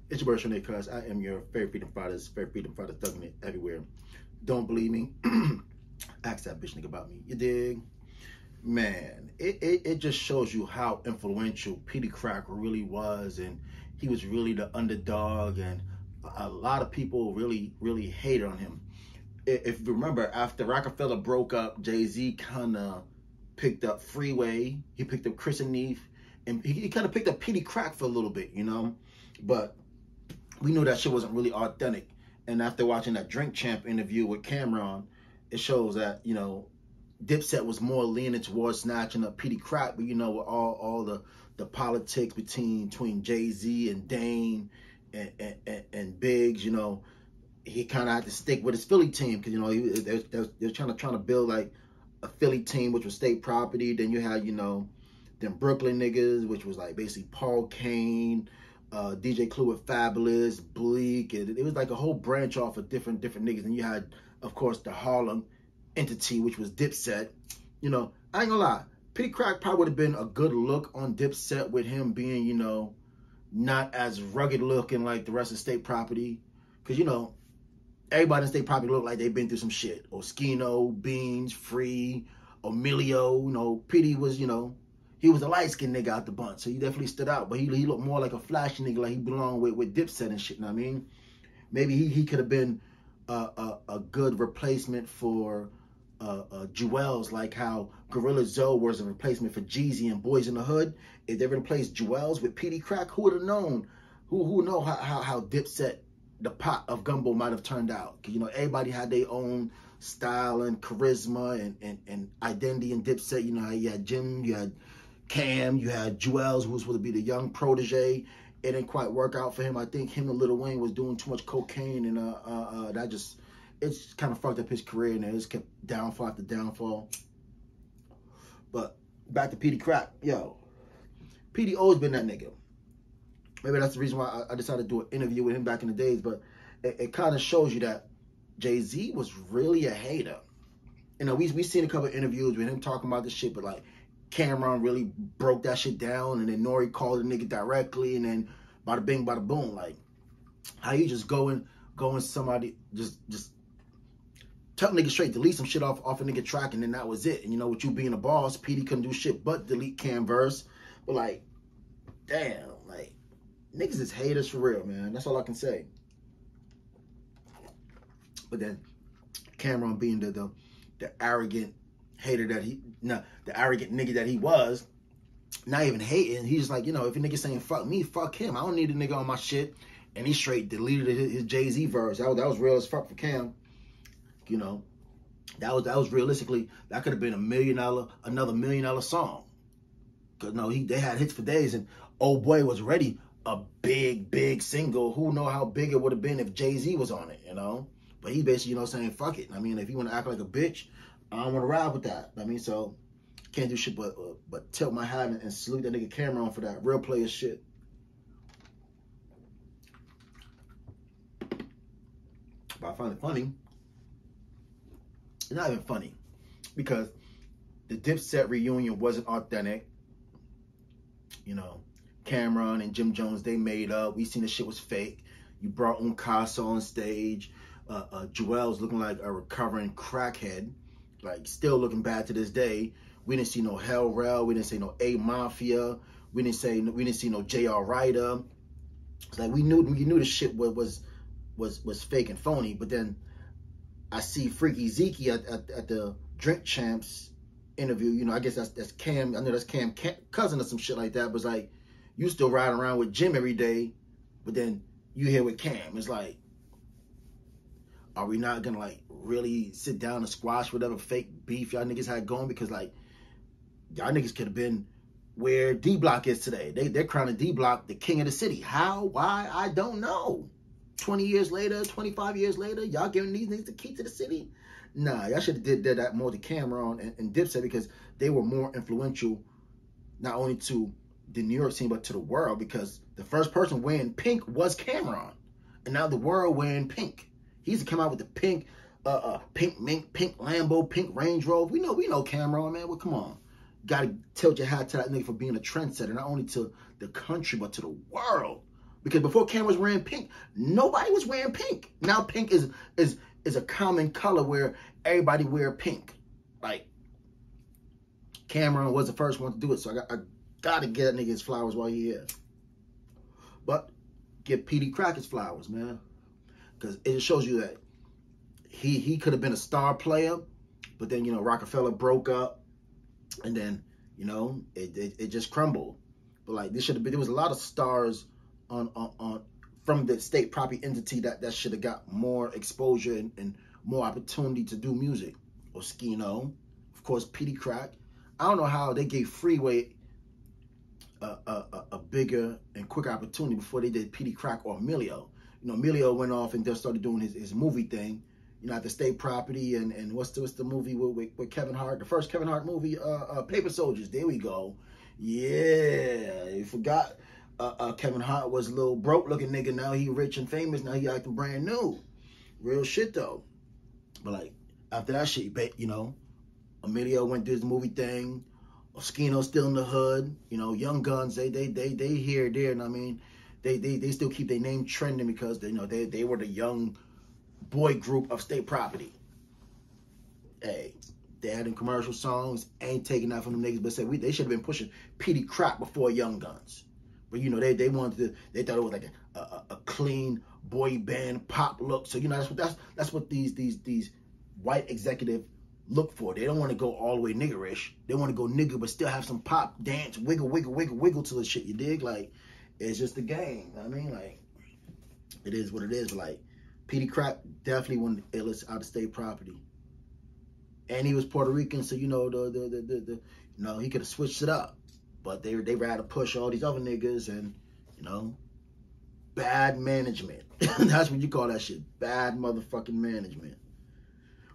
It's your boy Shanae Cuz. I am your favorite freedom fighter, thugging it everywhere. Don't believe me? Ask that bitch nigga about me. You dig? Man, it just shows you how influential Peedi Crack really was, and he was really the underdog, and a lot of people really hated on him. If you remember, after Rockefeller broke up, Jay-Z kind of picked up Freeway, he picked up Chris and Neef, and he kind of picked up Peedi Crack for a little bit, you know? But we knew that shit wasn't really authentic. And after watching that Drink Champ interview with Cameron, it shows that, you know, Dipset was more leaning towards snatching up Peedi Crack, but you know, with all the politics between Jay-Z and Dame and Biggs, you know, he kind of had to stick with his Philly team because, you know, they're trying to build like a Philly team, which was state property. Then you had, you know, them Brooklyn niggas, which was like basically Paul Kane, DJ Clue with Fabulous, Bleak, and it was like a whole branch off of different niggas. And you had, of course, the Harlem entity, which was Dipset. You know, I ain't gonna lie, Peedi Crack probably would have been a good look on Dipset with him being, you know, not as rugged looking like the rest of State Property, because, you know, everybody in State Property look like they've been through some shit. Oskino, Beans, Free, Emilio, you know, Peedi was, you know, he was a light-skinned nigga out the bunch, so he definitely stood out. But he looked more like a flashy nigga, like he belonged with Dipset and shit, you know what I mean? Maybe he could have been a good replacement for Jewels, like how Gorilla Zoe was a replacement for Jeezy and Boys in the Hood. If they replaced Jewels with Peedi Crack, who would have known? Who know how Dipset, the pot of gumbo, might have turned out? Because, you know, everybody had their own style and charisma and identity in Dipset. You know how you had Jim, you had Cam, you had Jewels, who was supposed to be the young protege. It didn't quite work out for him. I think him and Lil Wayne was doing too much cocaine, and that just, it's kind of fucked up his career, and it just kept downfall after downfall. But back to Peedi Crack, yo, Peedi always been that nigga. Maybe that's the reason why I decided to do an interview with him back in the days. But it kind of shows you that Jay-Z was really a hater. You know, we seen a couple of interviews with him talking about this shit, but like Cameron really broke that shit down, and then Nori called the nigga directly, and then bada bing, bada boom. Like, how you just going somebody just tell nigga straight, delete some shit off a nigga track, and then that was it. And you know, with you being a boss, Peedi couldn't do shit but delete Cam verse. But like, damn, like, niggas is haters for real, man. That's all I can say. But then Cameron being the arrogant hater that the arrogant nigga that he was, not even hating, he's like, you know, if a nigga saying fuck me, fuck him. I don't need a nigga on my shit. And he straight deleted his Jay-Z verse. That was real as fuck for Cam. You know, that was realistically, that could have been another $1 million song. Cause no, they had hits for days, and Oh Boy was already a big single. Who know how big it would have been if Jay-Z was on it, you know? But he basically, you know, saying fuck it. I mean, if you want to act like a bitch, I don't want to ride with that. I mean, so can't do shit but tilt my hat and salute that nigga Cameron for that real player shit. But I find it funny. It's not even funny because the Dipset reunion wasn't authentic. You know, Cameron and Jim Jones, they made up. We seen the shit was fake. You brought Uncasa on stage. Jewel's looking like a recovering crackhead, like still looking bad to this day. We didn't see no Hell Rel. We didn't see no A Mafia. We didn't see no J.R. Ryder. It's like we knew the shit was fake and phony. But then I see Freaky Zeke at the Drink Champs interview. You know, I guess that's Cam. I know that's Cam cousin or some shit like that. But it's like, you still riding around with Jim every day, but then you here with Cam. It's like, are we not gonna like really sit down and squash whatever fake beef y'all niggas had going? Because like, y'all niggas could have been where D Block is today. They're crowning D Block the king of the city. How? Why? I don't know. 20 years later, 25 years later, y'all giving these niggas the key to the city? Nah, y'all should have did that more to Cameron and Dipset, because they were more influential, not only to the New York scene, but to the world, because the first person wearing pink was Cameron. And now the world wearing pink. He used to come out with the pink, pink mink, pink Lambo, pink Range Rover. We know Cameron, man. Well, come on. Gotta tilt your hat to that nigga for being a trendsetter, not only to the country, but to the world. Because before Cam was wearing pink, nobody was wearing pink. Now pink is a common color where everybody wear pink. Like, Cameron was the first one to do it, so I gotta get that nigga his flowers while he here. But give Peedi Crack his flowers, man. Because it just shows you that he could have been a star player, but then, you know, Rockefeller broke up, and then, you know, it just crumbled. But like, there was a lot of stars on from the state property entity that should have got more exposure and more opportunity to do music. Oskino, of course, Peedi Crack. I don't know how they gave Freeway a bigger and quicker opportunity before they did Peedi Crack or Emilio. You know, Emilio went off and just started doing his movie thing, you know, at the state property, and what's the movie with Kevin Hart, the first Kevin Hart movie, Paper Soldiers. There we go. Yeah, you forgot Kevin Hart was a little broke looking nigga. Now he rich and famous. Now he acting brand new. Real shit though. But like, after that shit, you know, Emilio went to his movie thing. Oskino still in the hood. You know, Young Guns, they here, there, and I mean, they still keep their name trending because they, you know, they were the young boy group of state property. Hey, they had them commercial songs, ain't taking that from them niggas, but said they should have been pushing Peedi Crack before Young Guns. But you know, they wanted to, they thought it was like a clean boy band pop look. So you know, that's what these white executives look for. They don't want to go all the way niggerish. They want to go nigger, but still have some pop, dance, wiggle to the shit. You dig? Like, it's just the game. I mean, like, it is what it is. But like, Peedi Crack definitely one of the illest out of state property, and he was Puerto Rican, so you know you know, he could have switched it up, but they rather push all these other niggas, and you know, bad management. That's what you call that shit, bad motherfucking management.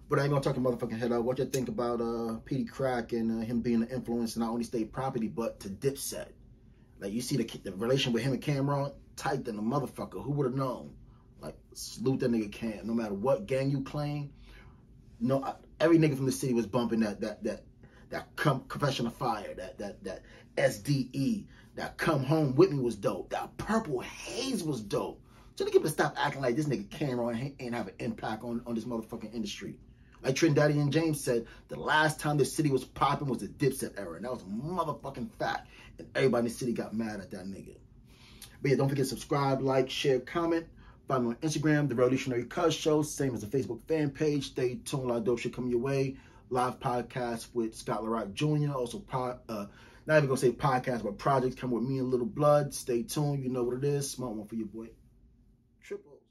But I ain't gonna talk your motherfucking head out. What you think about Peedi Crack and him being an influence not only state property but to Dipset? Like, you see the relation with him and Cameron, tight than a motherfucker. Who would have known? Like, salute that nigga Cam. No matter what gang you claim, no, every nigga from the city was bumping that Confession of Fire, that SDE, that Come Home With Me was dope, that Purple Haze was dope. So they get to stop acting like this nigga Cameron ain't have an impact on this motherfucking industry. Like Trinidad and James said, the last time the city was popping was the Dipset era. And that was a motherfucking fact. And everybody in the city got mad at that nigga. But yeah, don't forget to subscribe, like, share, comment. Find me on Instagram, The Revolutionary Cuz Show. Same as the Facebook fan page. Stay tuned. A lot of dope shit coming your way. Live podcast with Scott LaRock Jr. Also, not even going to say podcast, but projects come with me and Little Blood. Stay tuned. You know what it is. Smart one for your boy. Triple.